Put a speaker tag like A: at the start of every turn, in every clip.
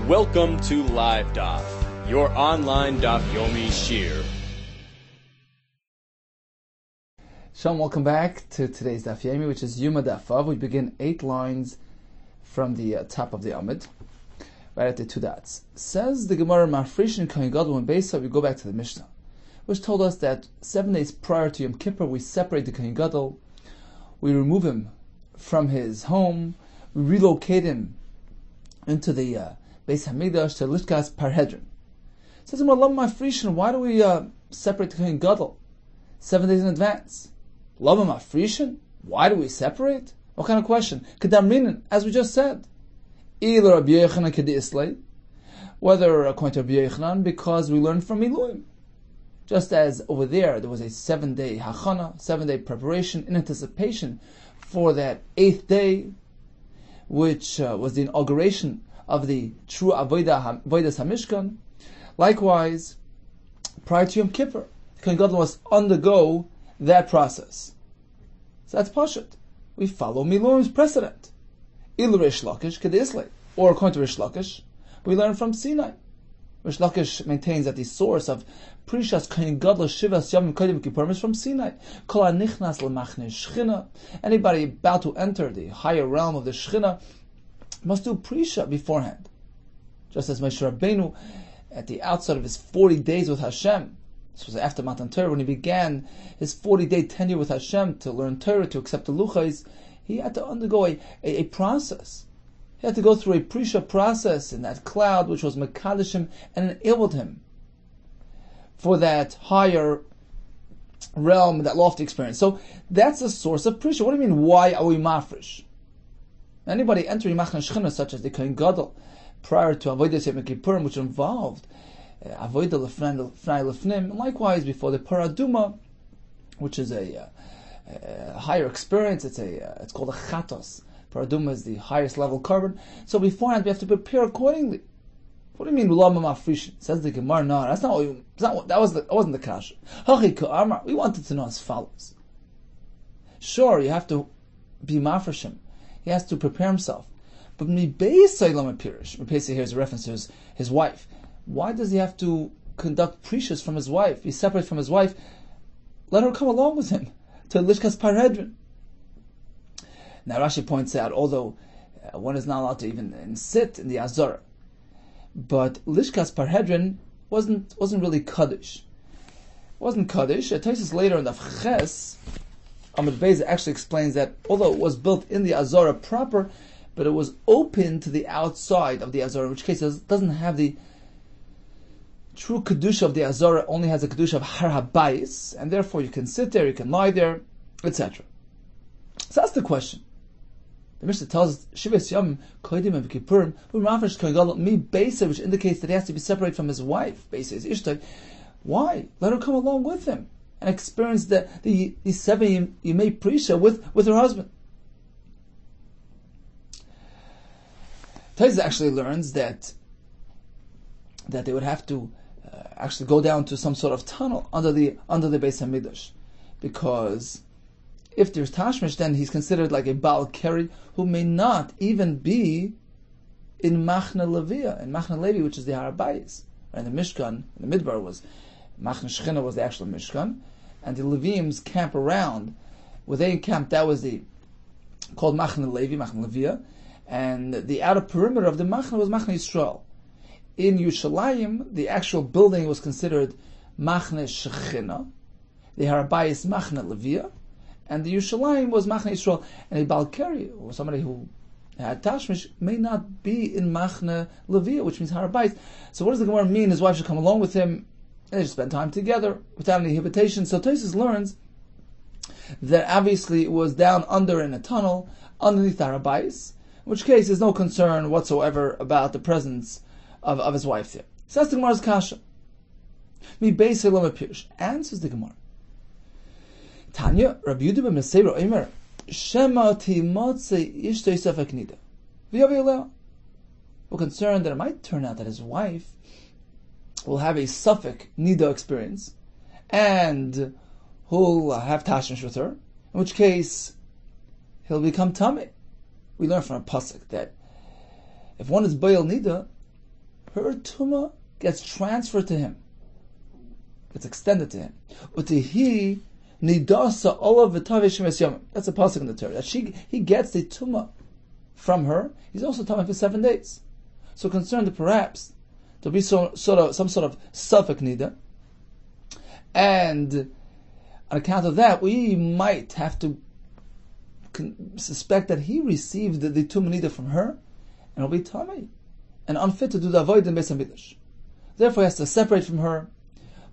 A: Welcome to Live Daf, your online Daf Yomi Shir.
B: Shalom, welcome back to today's Daf Yomi, which is YOMA Daf Vav. We begin 8 lines from the top of the Amud, right at the 2 dots. Says the Gemara, Fri Jun Kohen Gadol, when Beisa, we go back to the Mishnah, which told us that 7 days prior to Yom Kippur, we separate the Kohen Gadol, we remove him from his home, we relocate him into the Beis Hamikdash to Lishkas Parhedron. Says the Gemara, Fri Jun, why do we separate the Kohen Gadol 7 days in advance? Lama Fri Jun, why do we separate? What kind of question? Kedamrinin, as we just said. Either Rabbi Yehuda Kessler, whether according to Rabbi Yehuda, because we learned from Miluim. Just as over there was a 7-day hachana, 7-day preparation in anticipation for that 8th day, which was the inauguration of the true Avodas HaMishkan. Likewise, prior to Yom Kippur, the Kohen Gadol must undergo that process. So that's Pashut. We follow Miluim's precedent. Il Rish Lakish Kedisle, or according to Rish Lakish, we learn from Sinai. Rish Lakish maintains that the source of Prishas Kohen Gadol Shivas Yom Kodim Kippurim is from Sinai. Kol hanichnas l'machne Shechina. Anybody about to enter the higher realm of the Shechina must do Prisha beforehand. Just as Moshe Rabbeinu, at the outset of his 40 days with Hashem, this was after Matan Torah, when he began his 40-day tenure with Hashem to learn Torah, to accept the Luchais, he had to undergo a process. He had to go through a Prisha process in that cloud, which was Mekadeshim, and enabled him for that higher realm, that lofty experience. So that's the source of Prisha. What do you mean, why are we mafresh? Anybody entering Machne Shechina, such as the Kohen Gadol, prior to Avodas Yom Kippurim, which involved Avodah Lefnai Lefnim, and likewise before the Paraduma, which is a higher experience, it's called a Chatos. Paraduma is the highest level carbon. So beforehand we have to prepare accordingly. What do you mean Lama Fri Jun? Says the Gemara, no, that's not what that wasn't the kasha. We wanted to know as follows. Sure, you have to be mafreshim. He has to prepare himself. But Mibeisai Lama Pirish. Mibeisai here is a reference to his wife. Why does he have to conduct precious from his wife? He's separate from his wife. Let her come along with him to Lishkas Parhedron. Now Rashi points out, although one is not allowed to even sit in the Azara, but Lishkas Parhedron wasn't really Kaddish. It wasn't Kaddish. It takes us later in the Ches, Amud Beis actually explains that although it was built in the Azara proper, but it was open to the outside of the Azara, in which case it doesn't have the true Kedusha of the Azara, only has a Kedusha of Har HaBayis, and therefore you can sit there, you can lie there, etc. So that's the question. The Mishnah tells us, Shivas Yom Kodim and Kippurim, who Mafresh Kohen Gadol Mi Beisa, which indicates that he has to be separated from his wife. Beisa is Ishtai. Why? Let her come along with him and experience the 7 Yemei Prisha with her husband. Taisa actually learns that they would have to actually go down to some sort of tunnel under the Beis Hamikdash, because if there's Tashmish, then he's considered like a Baal Keri who may not even be in Machne Leviah, in Machne Levi, which is the Har HaBayis. And the Mishkan, in the Midbar, was Machne Shechina was the actual Mishkan, and the Levims camp around. Where they camped, that was called Machne Levi, Machne Leviah, and the outer perimeter of the Machne was Machne Yisrael. In Yerushalayim, the actual building was considered Machne Shechina, the Har HaBayis Machne Leviah, and the Yerushalayim was Machne Yisrael. And a Baal Keri, or somebody who had Tashmish, may not be in Machne Leviah, which means Har HaBayis. So what does the Gemara mean? His wife should come along with him, and they should spend time together without any inhibition. So Tosfos learns that obviously it was down under in a tunnel underneath Har HaBayis, in which case there's no concern whatsoever about the presence of his wife there. So that's the Gemara's kasha. Mi Beis Lama Pirish. Answers the Gemara. Tanya, Rabbi Yehuda b'Meseira Omer, Shema timotze ishtei safek nida. V'yavi. We're concerned that it might turn out that his wife will have a safek nida experience, and who'll have tashmish with her, in which case he'll become tameh. We learn from a pasuk that if one is Baal Nida, her tumah gets transferred to him, gets extended to him. Utihi nidasa olav v'tavei shemes yomim. That's a pasuk in the Torah. That he gets the tumah from her. He's also tamei for 7 days. So concerned that perhaps there'll be some sort of safek nida, and on account of that, we might have to suspect that he received the tumah nida from her, and will be tamei and unfit to do the avoid in Beis Hamikdash. Therefore, he has to separate from her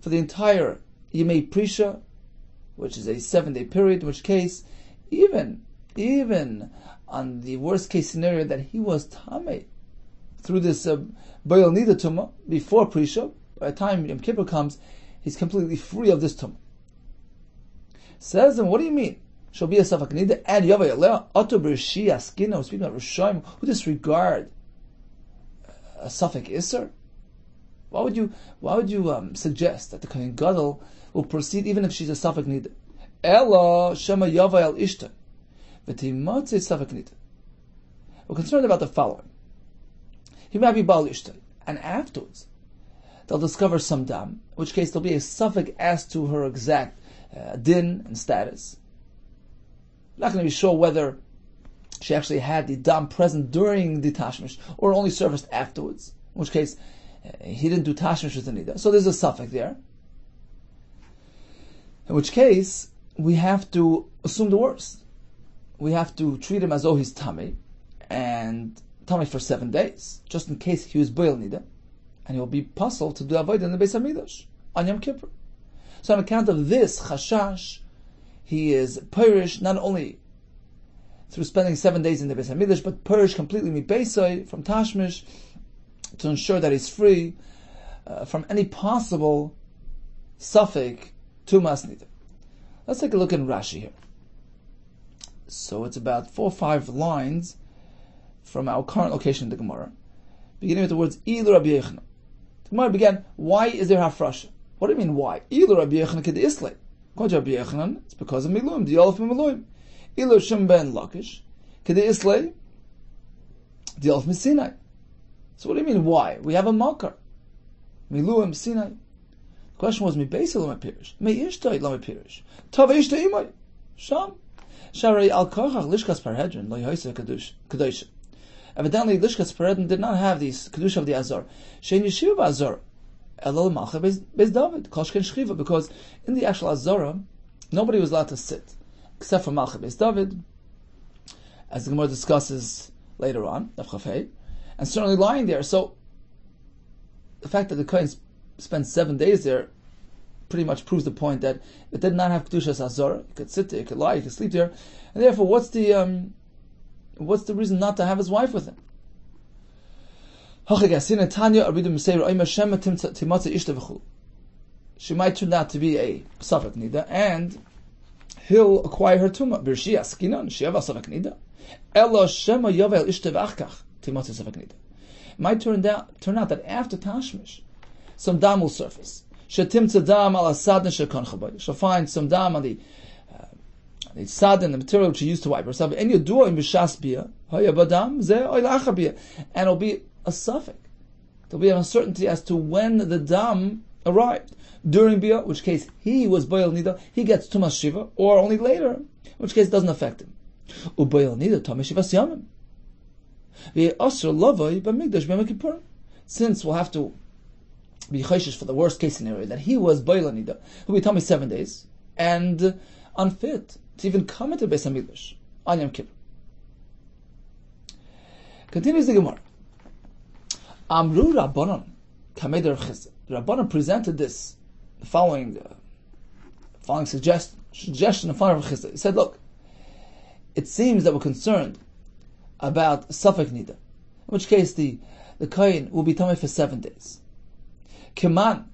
B: for the entire Yemei Prisha, which is a 7-day period. In which case, even on the worst case scenario that he was tamei through this Boil Nida tumah before Prisha, by the time Yom Kippur comes, he's completely free of this tumah. Says him, what do you mean? Shall be a safek nida and yavay aleh ato b'rishi askina. We're speaking about Rishaim who disregard a safek iser. Why would you suggest that the Kohen Gadol will proceed even if she's a safek nida? Ella shema yavay al ishta v'timatze safek nida. We're concerned about the following. He might be Baal Ishtai, and afterwards they'll discover some dam, in which case there'll be a suffix as to her exact din and status. We're not going to be sure whether she actually had the dam present during the tashmish or only surfaced afterwards, in which case he didn't do tashmish with the nida. So there's a suffix there. In which case we have to assume the worst. We have to treat him as though he's tamei, and tamei for 7 days, just in case he was boil nida, and he will be puzzled to do avoid in the Beis Hamikdash on Yom Kippur. So on account of this chashash, he is perish not only through spending 7 days in the Beis Hamikdash, but perish completely mibeisai from tashmish to ensure that he's free from any possible suffix tumas nida. Let's take a look in Rashi here. So it's about 4 or 5 lines from our current location in the Gemara, beginning with the words Ilu Rabbi Yehuda. The Gemara began, why is there hafrasha? What do you mean why? Ilu Rabbi Yehuda k'de islay. According to Rabbi Yehuda, it's because of miluim, the olaf miluim. Ilu Shem ben Lakish k'de islay, the olaf Sinai. So what do you mean why? We have a makar, miluim Sinai. The question was, mi beis lo mepirish, mi ishtay lo mepirish, tav ishtay imay, sham. Sharei al kochach lishkas parhedrin lo yhoise kadosh. Evidently, Lishkas Paredin did not have the kedusha of the Azor. Shein Yeshiva Azor, Elol Malcha Beis David, Kolshken Shchiva, because in the actual Azorah, nobody was allowed to sit except for Malcha Beis David, as the Gemara discusses later on, Nafchafei, and certainly lying there. So the fact that the Kohen spent 7 days there pretty much proves the point that it did not have kedusha Azorah. You could sit there, you could lie, you could sleep there, and therefore, what's the reason not to have his wife with him? She might turn out to be a safek nida, and he'll acquire her tumah. It might turn out that after tashmish, some dam will surface. She'll find some dam on the sadin, the material which she used to wipe herself, and it'll be a suffix. There'll be an uncertainty as to when the dam arrived. During bia, which case he was boil nida, he gets tumas shiva, or only later, in which case it doesn't affect him. Since we'll have to be chayshish for the worst case scenario that he was boil nida, he'll be tummy 7 days and unfit to even come into Beis Hamikdash on Yom Kippur. Continues the Gemara. Amru Rabbanon Kameder Chizah. The Rabbanon presented this, the following suggestion in front of Chizah. He said, look, it seems that we're concerned about Safek Nida, in which case the Kohen will be tamei for 7 days. Keman,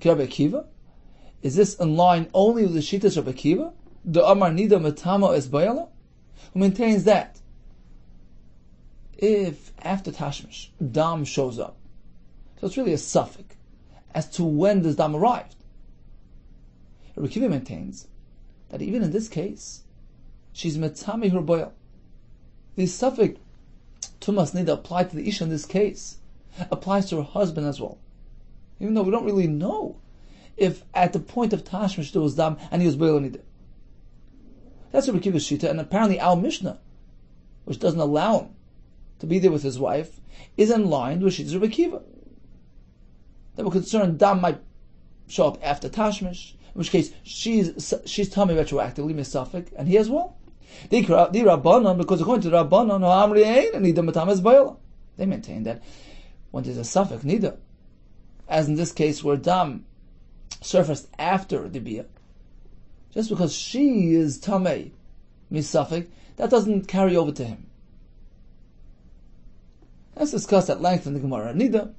B: Rabbi Akiva, is this in line only with the Shittas Rabbi Akiva? The Amar Nida Matama es Bayala, who maintains that if after Tashmish Dam shows up, so it's really a suffix as to when this Dam arrived. Rabbi Akiva maintains that even in this case, she's Matami her Bayal. The suffix Tumas Nida applied to the Isha in this case, applies to her husband as well. Even though we don't really know if at the point of Tashmish there was Dam and he was Be'el Nida. That's Rabbi Akiva's Shita, and apparently our Mishnah, which doesn't allow him to be there with his wife, is in line with Shita's Rabbi Akiva. That we're concerned Dam might show up after Tashmish, in which case she's tummy retroactively misafik, and he as well. The Rabbanon, because according to the Rabbanon, they maintain that when there's a suffix nida, as in this case where Dam surfaced after the Bia, just because she is tamei misafik, that doesn't carry over to him. That's discussed at length in the Gemara Nida.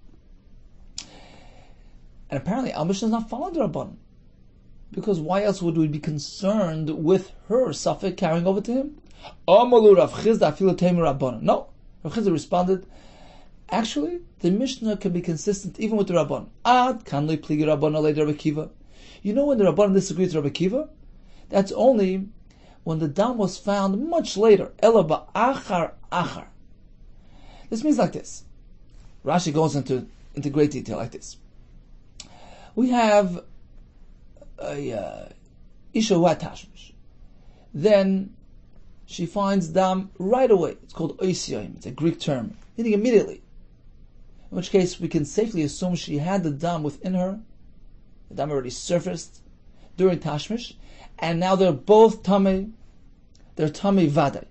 B: And apparently our Mishnah is not following the Rabbanon. Because why else would we be concerned with her suffix carrying over to him? No. Rav Chizda responded, actually, the Mishnah can be consistent even with the Rabban. You know when the Rabban disagreed with Rabbi Akiva? That's only when the dam was found much later. This means like this. Rashi goes into great detail like this. We have a Isha who had Tashmish. Then she finds dam right away. It's called oisiyim. It's a Greek term, meaning immediately. In which case we can safely assume she had the dam within her. The dam already surfaced during Tashmish, and now they're both tamei. They're tamei vadai.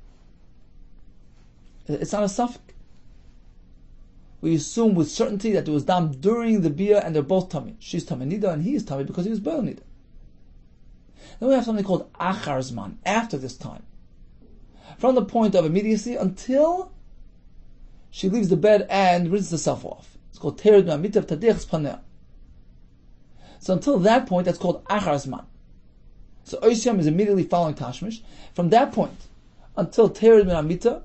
B: It's not a suffix. We assume with certainty that there was dam during the bia, and they're both tamei. She's tamei nida, and he is tamei because he was be'el nida. Then we have something called achar zman, after this time. From the point of immediacy until she leaves the bed and rinses herself off. It's called tered ma'amitav tadich paneh. So until that point, that's called achar zman. So oisiyam is immediately following Tashmish. From that point until tered ma'amitav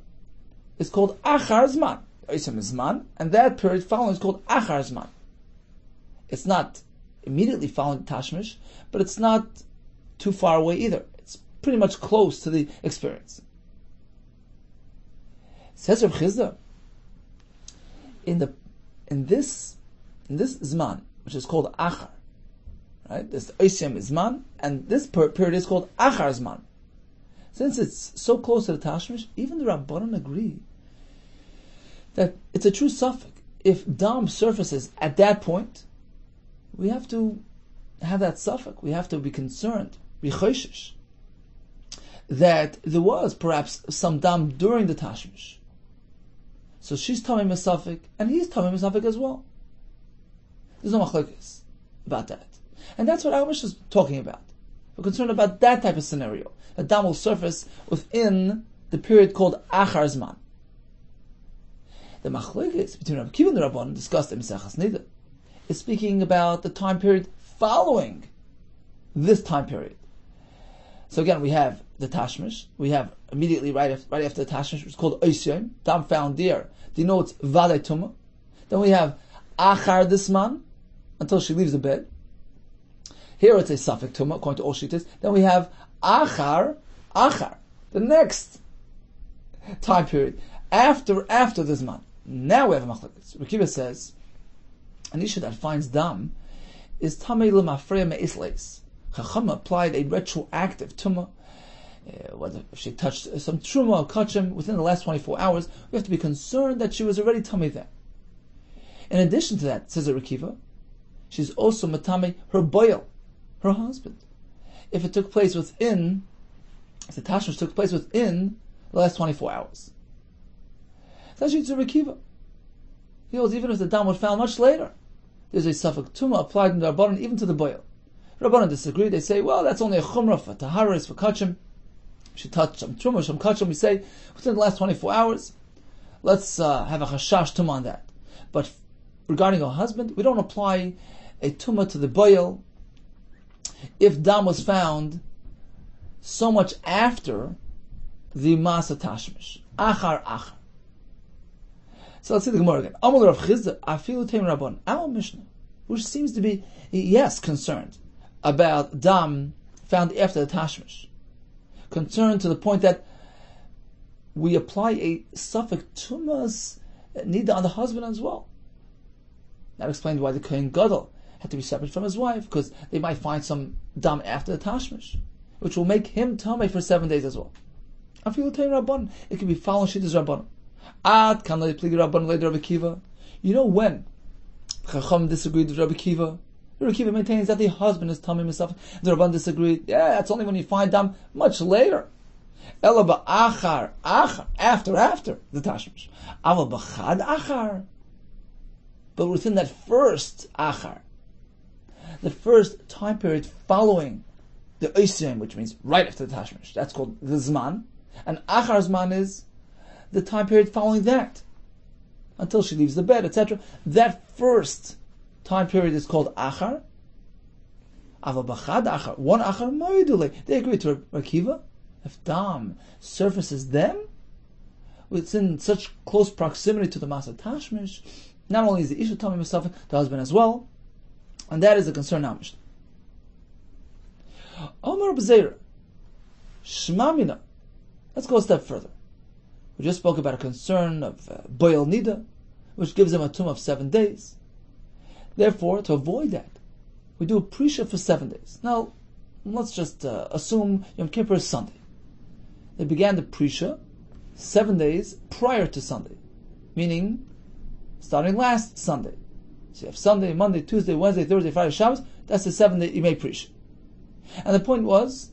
B: is called achar zman. Oisiyam is zman, and that period following is called achar zman. It's not immediately following Tashmish, but it's not too far away either. It's pretty much close to the experience. Says Rav Chizda, in this zman, which is called achar, right? This oisiyam is zman, and this period is called achar zman. Since it's so close to the Tashmish, even the Rabbanon agree that it's a true suffix. If dam surfaces at that point, we have to have that suffix. We have to be concerned, be choishish, that there was perhaps some dam during the Tashmish. So she's tamei misafik, and he's tamei misafik as well. There's no machlokes about that. And that's what our Mishnah is talking about. We're concerned about that type of scenario. A dam will surface within the period called achar zman. The machlokes between Rabbi Akiva and the Rabbanon discussed in Mesechas Nida is speaking about the time period following this time period. So again, we have the Tashmish. We have immediately right after the Tashmish, which is called oisiyim. Dam found there denotes vadai tumah. Then we have achar disman until she leaves the bed. Here it's a suffix tumah according to all shittas. Then we have achar, the next time period after this man. Now we have a machlokes. Rabbi Akiva says an isha that finds dam is tamei lemafreya me'isleis. Chacham applied a retroactive tumah. Whether if she touched some truma or kachim within the last 24 hours, we have to be concerned that she was already tamei there. In addition to that, says Rabbi Akiva, she's also matamei her boil, her husband. If the Tashmish took place within the last 24 hours. That's actually to Rabbi Akiva. He holds even if the dam was found much later, there's a suffix tumah applied in the Rabbanon even to the boil. Rabbanon disagree. They say, well, that's only a chumrah for taharis, for kachim. She touched some truma, some kachim. We say within the last 24 hours, let's have a chashash tumah on that. But regarding her husband, we don't apply a tumah to the boil if dam was found so much after the masa tashmish. Achar. So let's see the Gemara again. Amar Rav Chizda, afilu teim Rabban. Our Mishnah, which seems to be, yes, concerned about dam found after the tashmish, concerned to the point that we apply a suffix tumas nida on the husband as well. That explains why the Kohen Gadol had to be separate from his wife, because they might find some dam after the Tashmish, which will make him Tamei for 7 days as well. It could be following Shittas Rabbanon. Ad kan lo yipligi Rabbanon le'ed Rabbi Kiva. You know when Chacham disagreed with Rabbi Kiva? Rabbi Kiva maintains that the husband is Tamei himself. The Rabban disagreed. Yeah, that's only when you find dam much later. Ela ba'achar, after the Tashmish. Aval b'chad achar. But within that first achar, the first time period following the Oisrim, which means right after the Tashmish, that's called the Zman. And achar Zman is the time period following that, until she leaves the bed, etc. That first time period is called achar. Aval b'chad achar, one achar moedule. They agree to Rabbi Kiva. If dam surfaces them within such close proximity to the Masa Tashmish, not only is the Isha Tamei himself, the husband as well, and that is a concern now. Omar B'Zeira, Shmamina. Let's go a step further. We just spoke about a concern of Boil Nida, which gives him a tumah of 7 days. Therefore, to avoid that, we do a Prisha for 7 days. Now, let's just assume Yom Kippur is Sunday. They began the Prisha 7 days prior to Sunday, meaning starting last Sunday. So you have Sunday, Monday, Tuesday, Wednesday, Thursday, Friday, Shabbos. That's the 7 day Yimei Prisha. And the point was,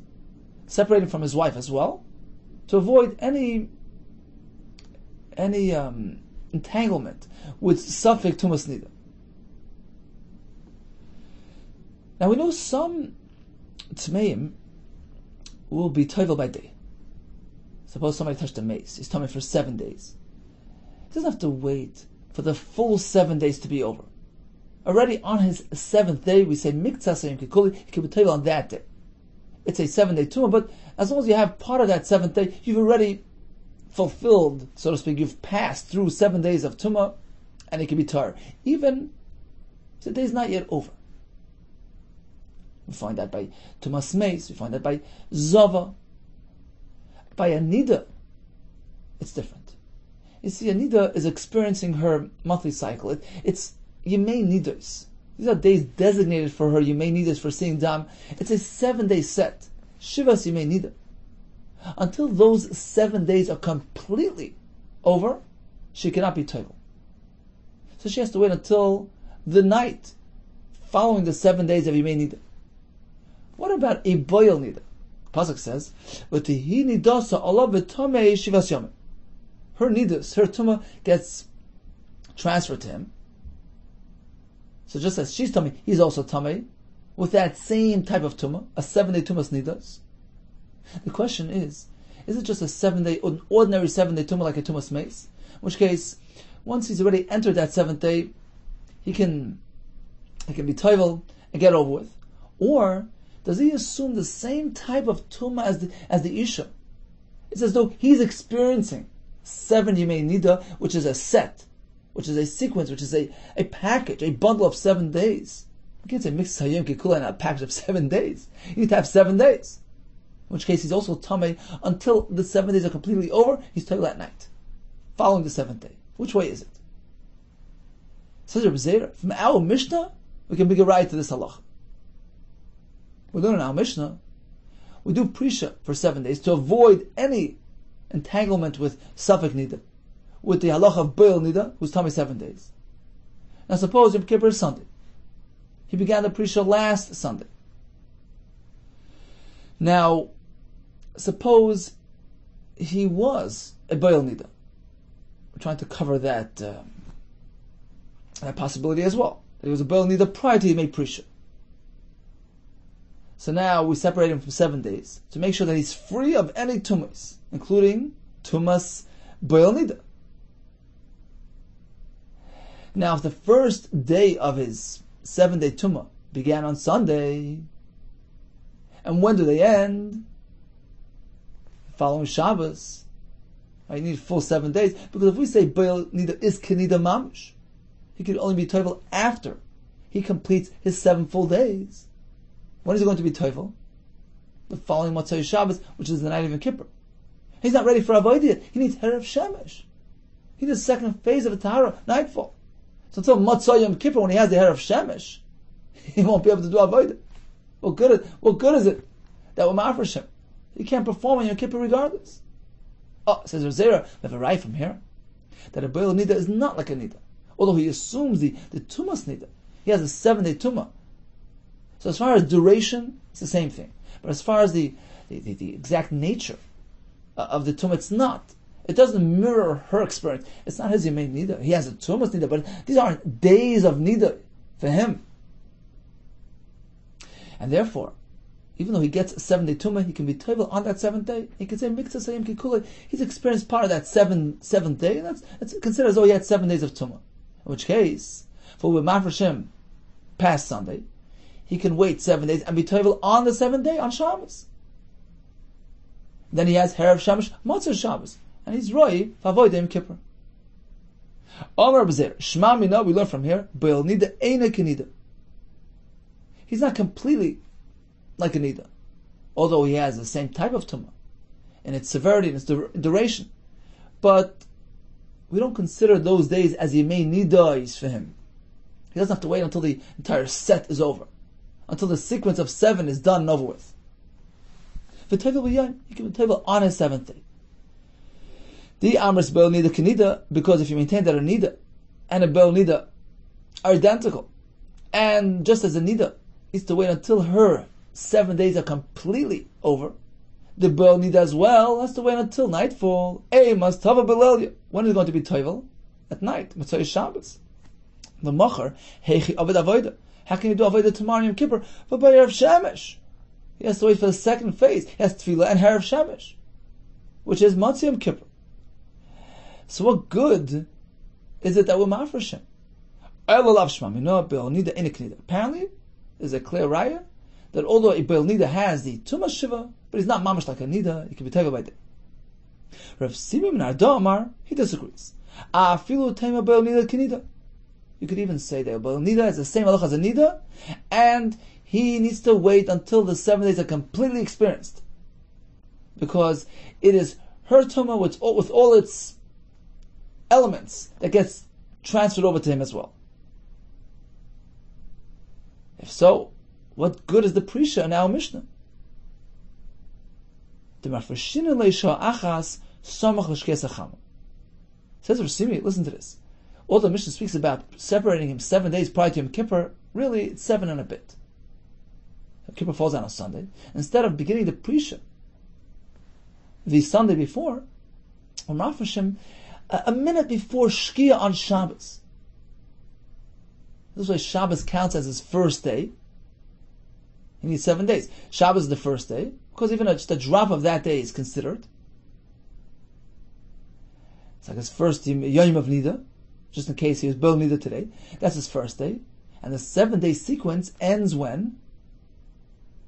B: separating from his wife as well, to avoid any entanglement with Safek Tumas Nida. Now we know some Tmeim will be toivel by day. Suppose somebody touched a mace. He's tummy for 7 days. He doesn't have to wait for the full 7 days to be over. Already on his 7th day, we say Miktsas Yom Kikuli, he can be toivel on that day. It's a 7 day tumah, but as long as you have part of that 7th day, you've already fulfilled, so to speak, you've passed through 7 days of tumah, and it can be tar. Even if the day is not yet over. We find that by Tumas Meis, we find that by Zava. By a Nida, it's different. You see, a Nida is experiencing her monthly cycle. It's Yemei Nidas. These are days designated for her Yemei Nidas, for seeing Dam. It's a 7 day set. Shivas Yemei Nida. Until those 7 days are completely over, she cannot be toivel. So she has to wait until the night following the 7 days of Yemei Nida. What about a boil Nida? Pasuk says, "V'tihi nidasa Allah v'tamei shivas yomim." Her nidas, her tumah gets transferred to him. So just as she's tamei, he's also tamei with that same type of tumah, a 7 day tumah's nidas. The question is it just a 7 day, an ordinary 7 day tumah like a tumah's mace? In which case, once he's already entered that 7th day, he can be toivel and get over with, or does he assume the same type of tumah as the Isha? It's as though he's experiencing 7 Yemei Nida, which is a set, which is a sequence, which is a package, a bundle of 7 days. You can't say mix Hayom Kikula and a package of 7 days. You need to have 7 days. In which case he's also tamei until the 7 days are completely over, he's toivel at night, following the 7th day. Which way is it? Says Rabbi Zeira, from our Mishnah, we can bring a right to this halacha. We learn in our Mishnah, we do Prisha for 7 days to avoid any entanglement with Safek Nida, with the halacha of Boil Nida, who's tamei 7 days. Now suppose Yom Kippur is Sunday. He began the Prisha last Sunday. Now, suppose he was a Boil Nida. We're trying to cover that possibility as well. That he was a Boil Nida prior to he made Prisha. So now we separate him from 7 days to make sure that he's free of any tumas, including tumas Boil Nida. Now, if the first day of his 7 day tumah began on Sunday, and when do they end? Following Shabbos. I need full 7 days, because if we say Boil Nida is Kenida Mamish, he could only be toivel after he completes his 7 full days. When is he going to be toivel? The following Motzei Shabbos, which is the night of Yom Kippur. He's not ready for Avodah yet. He needs Erev Shemesh. He needs the second phase of a Tahara, nightfall. So until Matzah Yom Kippur, when he has the hair of Shemesh, he won't be able to do avodah. What good is it that we're mafresh him? He can't perform on Yom Kippur regardless. Oh, says Razera, we have a right from here that a Beil Nida is not like a Nida. Although he assumes the Tumas Nida. He has a 7-day Tumah. So as far as duration, it's the same thing. But as far as the exact nature of the Tumah, it's not. It doesn't mirror her experience. It's not his Yemei Nida. He has a Tumas Nida, but these aren't days of Nida for him. And therefore, even though he gets a 7-day Tumah, he can be Tovel on that 7th day. He can say, Mikta Sayim Kikulei. He's experienced part of that 7th day, and that's considered as though he had 7 days of Tumah. In which case, for with Mafreshim past Sunday, he can wait 7 days and be Tovel on the 7th day, on Shabbos. Then he has Hair of Shemesh, Motzah Shabbos. And he's Roi, Favoid Yom Kippur. Omer B'zer, Shema Mina, we learn from here, Beil Nida Eina Kenida. He's not completely like a Nida, although he has the same type of Tumah, in its severity and its duration. But we don't consider those days as Yemei Nidais for him. He doesn't have to wait until the entire set is over, until the sequence of 7 is done and over with. He can be Tevel on his 7th day. The Amris Beil Nida Kenida, because if you maintain that a Nida and a Beil Nida are identical, and just as a Nida needs to wait until her 7 days are completely over, the Beil Nida as well has to wait until nightfall. Must Tava Belelia. When is it going to be Tovel? At night. Motzei Shabbos. The Mocher, Heichi Aved Avodah. How can you do Avodah tomorrow Yom Kippur? But by Erev Shemesh. He has to wait for the second phase. He has Tefillah and Erev Shemesh, which is Motzei Yom Kippur. So what good is it that we're mafresh him? Apparently, there's a clear raya that although a Beil Nida has the Tumah Shiva, but he's not mamash like a Nida, he can be taken by day. Rav Simon Nardo Amar, he disagrees. Afilu Tema Beil Nida Kenida. You could even say that a Beil Nida is the same halach as a Nida, and he needs to wait until the 7 days are completely experienced, because it is her Tumah with all its elements that gets transferred over to him as well. If so, what good is the Prisha in our Mishnah? Says Rashimi, listen to this. All the Mishnah speaks about separating him 7 days prior to Yom Kippur, really it's 7 and a bit. Yom Kippur falls out on Sunday. Instead of beginning the Prisha the Sunday before, or Mafreshim, a minute before Shkia on Shabbos. This way Shabbos counts as his first day. He needs 7 days. Shabbos is the first day, because even just a drop of that day is considered. It's like his first Yom of Nida, just in case he was Beil Nida today. That's his first day. And the 7-day sequence ends when?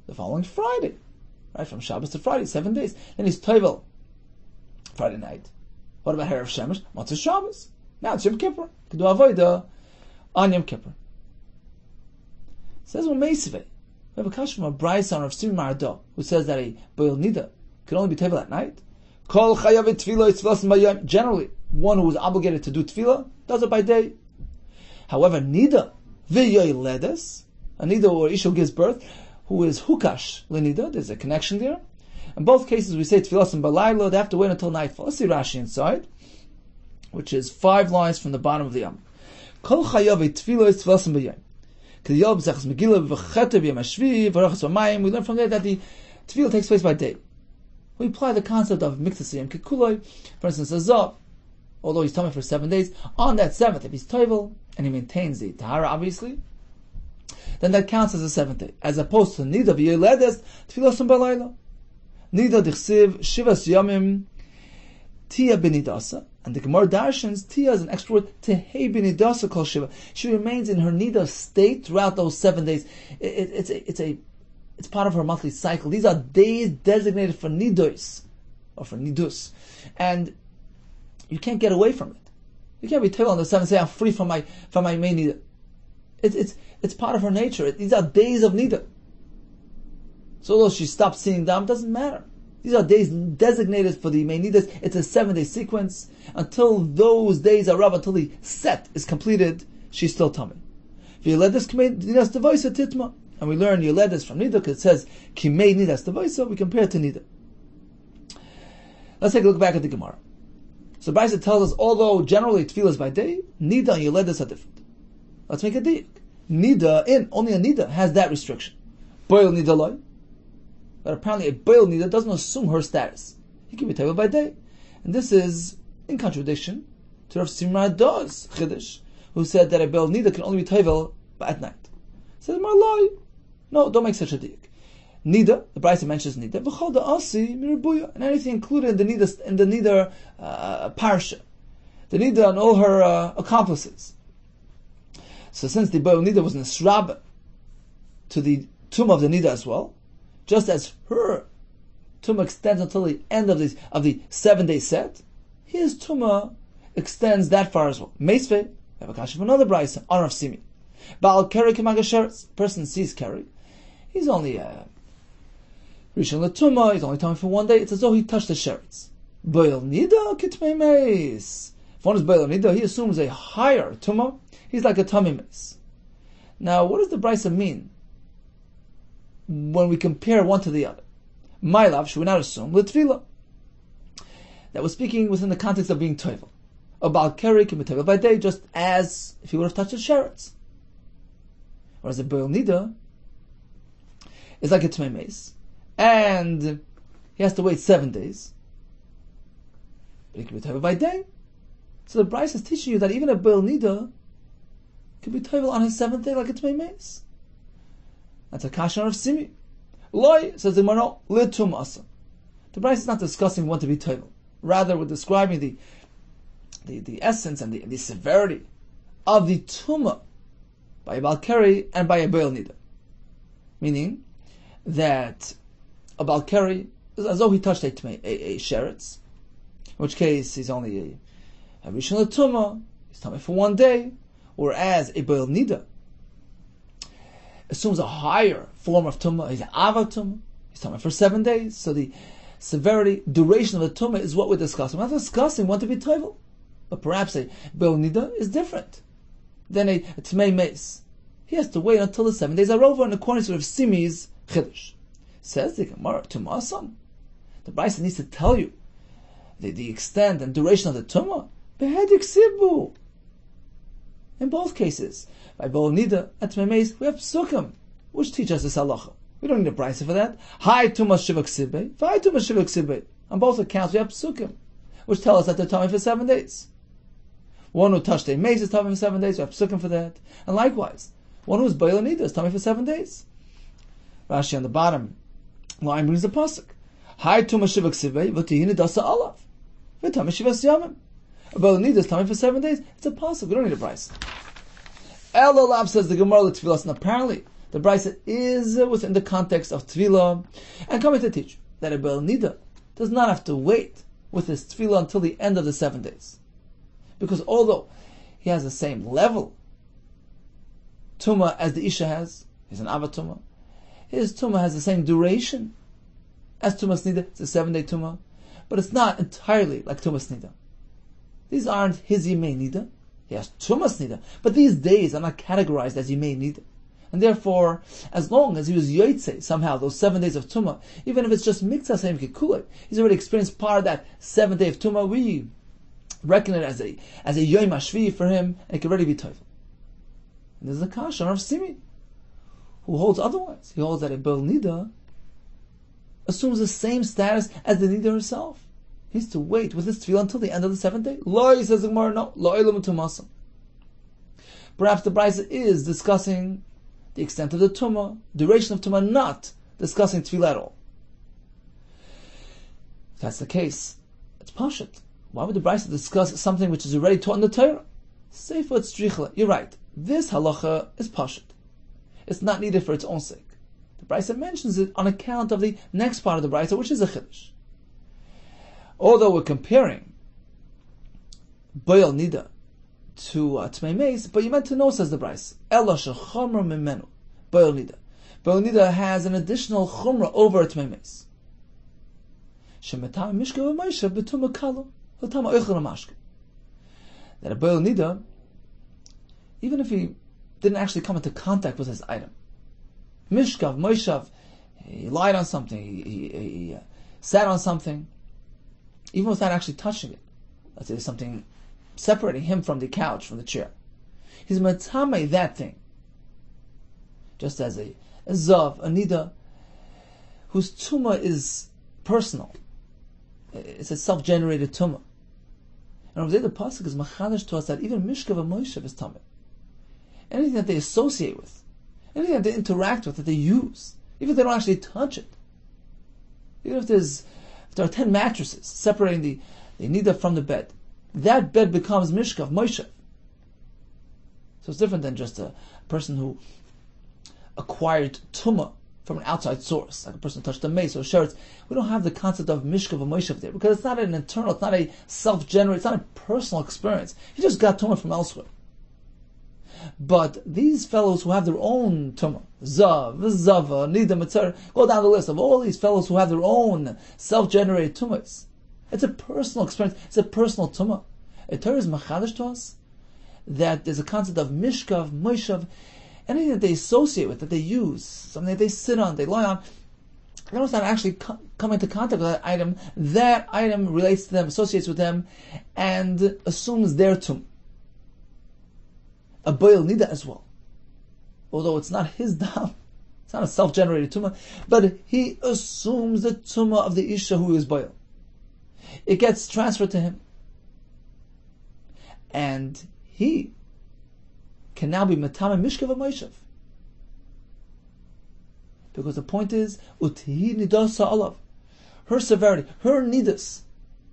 B: The following Friday. Right, from Shabbos to Friday, 7 days. Then he's Tovel Friday night. What about Erev Shemesh? Motzei Shabbos. Now it's Yom Kippur. You can do Avodah on Yom Kippur. It says Meisvei. We have a question from a Bryce on Rav Simon Marado, who says that a Beil Nida can only be Tevel at night. Kol Chayav Tefillah Tefillah Bayom. Generally, one who is obligated to do Tefillah does it by day. However, Nida V'yoy Ledes, a Nida or Ish who gives birth, who is Hukash Lenida, there's a connection there. In both cases, we say Tefillah and Balayla, they have to wait until nightfall. Let's see Rashi inside, which is 5 lines from the bottom of the Yom. Kol Chayav Tefillah Tefillah Bayom. We learn from there that the tefillah takes place by day. We apply the concept of miktasiyim kikuloi. For instance, Azov, although he's tummy for 7 days, on that 7th, if he's toivel and he maintains the tahara, obviously, then that counts as a 7th day, as opposed to nida v'yeledes tefillah sum balayla. Nida dichsiv shivas yamim tia benidasa. And the Gemara darshans, Tia is an extra word, Tehei b'nidasa kol shiva. She remains in her nida state throughout those 7 days. It's part of her monthly cycle. These are days designated for nidos, or for nidus. And you can't get away from it. You can't be told on the 7th and say, I'm free from my main nida. It's part of her nature. These are days of nida. So although she stops seeing them, it doesn't matter. These are days designated for the Meinidas. It's a 7-day sequence. Until those days are up, until the set is completed, she's still tummy. V'yeledis kimei nidas devaisa titma. And we learn yeledis from nida because it says kimei nidas devaisa. We compare it to nida. Let's take a look back at the Gemara. So the Brisa tells us, although generally tefillah is by day, nida and yeledis are different. Let's make a diuk. Nida, only a nida has that restriction. Boil nida loy. But apparently a boil nida doesn't assume her status. He can be table by day. And this is in contradiction to Rav Simra Do's Chiddush, who said that a boil nida can only be table at night. Says Marloy, no, don't make such a diuk. Nida, the Brisa mentions nida, v'chol da'asi mirabuya, and anything included in the nida parsha, the nida and all her accomplices. So since the boil nida was nisrab to the tomb of the nida as well, just as her tumah extends until the end of the 7-day set, his tumah extends that far as well. Meisvei, have a kasha from another Brisa, honor of Simi. Baal keri k'magasheretz, person sees keri, he's only Rishon l'tumah, he's only tummy for 1 day. It's as though he touched the sheretz. Boil nida kitmei meis. If one is boil nida, he assumes a higher tumah. He's like a tummy meis. Now, what does the Brisa mean when we compare one to the other? My love, should we not assume l'tfila? That was speaking within the context of being toivel. A baal keri can be toivel by day, just as if he would have touched the sheretz. Whereas a boil nida is like a tummy meis. And he has to wait 7 days. But he can be toivel by day. So the Brisa is teaching you that even a boil nida can be toivel on his 7th day like a tmei meis. That's a kasha of Simi. Loi, says the Gemara, litum asa. The Brisa is not discussing when to be toivel. Rather, we're describing the essence and the severity of the tumah by a baal keri and by a boil nida. Meaning that a baal keri is as though he touched a sheretz, in which case he's only a rishon l'tumah, he's tummy for 1 day, whereas a boil nida assumes a higher form of tumah, he's an ava tumah, he's tummy for 7 days. So the severity, duration of the tumah is what we're discussing. We're not discussing when to be toivel, but perhaps a boil nida is different than a tmei meis. He has to wait until the 7 days are over, and according to Rav Simi's Chiddush. Says the Gemara, Tumasam. The Brisa needs to tell you the extent and duration of the Tumah. Behedik Sibu. In both cases, by Boil Nida and Tmei Meis, we have Psukim, which teach us this halacha. We don't need a Brisa for that. Hi Tumah Shivak Sibbe, Hi Tumah Shivak Sibbe. On both accounts, we have Psukim, which tell us that they're tummy for 7 days. One who touched a mace is tummy for 7 days, we have Psukim for that. And likewise, one who is Boil Nida is tummy for 7 days. Rashi on the bottom line brings the pasuk. Hi tuma shivak sivei v'tihina dasa alav v'tama shivas yamim. About the needus tummy for 7 days. It's a pasuk. We don't need a Brisa. El olav, says the Gemara l'tfilas, and apparently the Brisa is within the context of tefillah, and coming to teach that a bel nida does not have to wait with his tefillah until the end of the 7 days, because although he has the same level tumah as the isha has, he's an ava tumah, his tumah has the same duration as tumas nida. It's a 7-day tumah, but it's not entirely like tumas nida. These aren't his yimei nida. He has tumas nida, but these days are not categorized as yimei nida. And therefore, as long as he was yoytze somehow those 7 days of tumah, even if it's just mikzah seim kikule, he's already experienced part of that 7th day of tumah. We reckon it as a YOMA shvi for him, and it can already be toivel. And there's a kasha of Simi, who holds otherwise. He holds that a bel nida assumes the same status as the nida herself. He needs to wait with his tefillah until the end of the 7th day. Lo, says the Gemara, no. Lo elam tumasam. Perhaps the Brisa is discussing the extent of the tumah, duration of tumah, not discussing tefillah at all. If that's the case, it's pashut. Why would the Brisa discuss something which is already taught in the Torah? Sefer tzrichla. You're right. This halacha is pashut. It's not needed for its own sake. The Brisa mentions it on account of the next part of the Brisa, which is a chiddush. Although we're comparing boil nida to tmei meis, but you meant to know, says the Brisa, ela shechomra mimenu boil nida. Boil nida has an additional chumra over tmei meis. Shemetam mishka v'maisha b'tumah kala v'tama oichel mashka. That a boil nida, even if he didn't actually come into contact with his item. Mishkav, Moishav, he lied on something, he sat on something, even without actually touching it. Let's say there's something separating him from the couch, from the chair. He's matame that thing. Just as a zav, a nida, whose tumah is personal. It's a self-generated tumah. And the pasuk is machadash to us that even Mishkav and Moishav is tameh. Anything that they associate with, anything that they interact with, that they use, even if they don't actually touch it. Even if there are 10 mattresses separating the nida from the bed, that bed becomes Mishkav, Moishav. So it's different than just a person who acquired tumah from an outside source, like a person who touched a mace or a sheretz. We don't have the concept of Mishkav or Moishav there, because it's not an internal, it's not a self-generated, it's not a personal experience. You just got tumah from elsewhere. But these fellows who have their own tumah, Zav, Zava, Nida, Mitzar, go down the list of all these fellows who have their own self-generated tumahs. It's a personal experience, it's a personal tumah. A Torah is machadash to us that there's a concept of Mishkav, Moishav, anything that they associate with, that they use, something that they sit on, they lie on, they don't actually come into contact with that item relates to them, associates with them, and assumes their tumah. A boil nida as well. Although it's not his dam, it's not a self-generated tumah, but he assumes the tumah of the isha who is boil. It gets transferred to him. And he can now be matame mishkav and moishav. Because the point is, utihi nidasa alav. Her severity, her nidus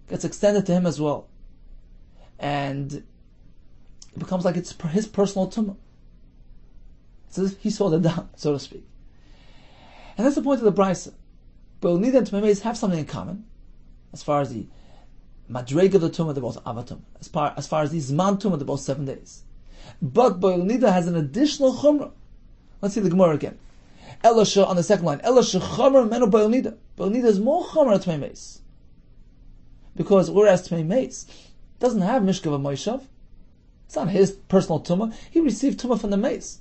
B: gets extended to him as well. And it becomes like it's his personal tumah. It's as if he saw the dam, so to speak. And that's the point of the brisa. But Nida and Tmei have something in common. As far as the madreg of the tumah, they're both avatum. As far as the zman tumah, they're both 7 days. But Boil Nida has an additional chumrah. Let's see the Gemara again. Elasha on the second line. Elasha chumrah menu Boil Nida. Boil Nida is more chumrah than Tmei Meis. Because whereas Tmei Meis doesn't have Mishkav and Moishav, it's not his personal tumah. He received tumah from the mace.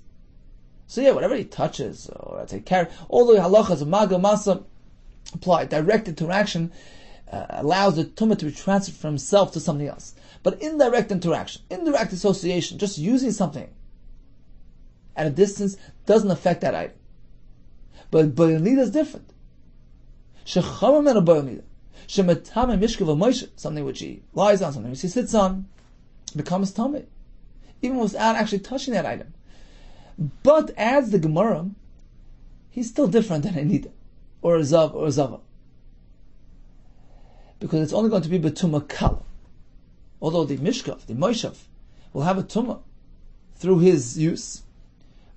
B: So yeah, whatever he touches, or let's say carry, all the halachas of maga masa apply. Direct interaction allows the tumah to be transferred from himself to something else. But indirect interaction, indirect association, just using something at a distance doesn't affect that item. But Boyanida is different. Shechamam and a Boyanida. Shemetame mishkav Moshe, something which he lies on, something which he sits on, becomes tummy, even without actually touching that item. But adds the Gemara, he's still different than a nida, or a zav, or a zava, because it's only going to be betuma kala. Although the mishkav, the moishav, will have a tumah through his use,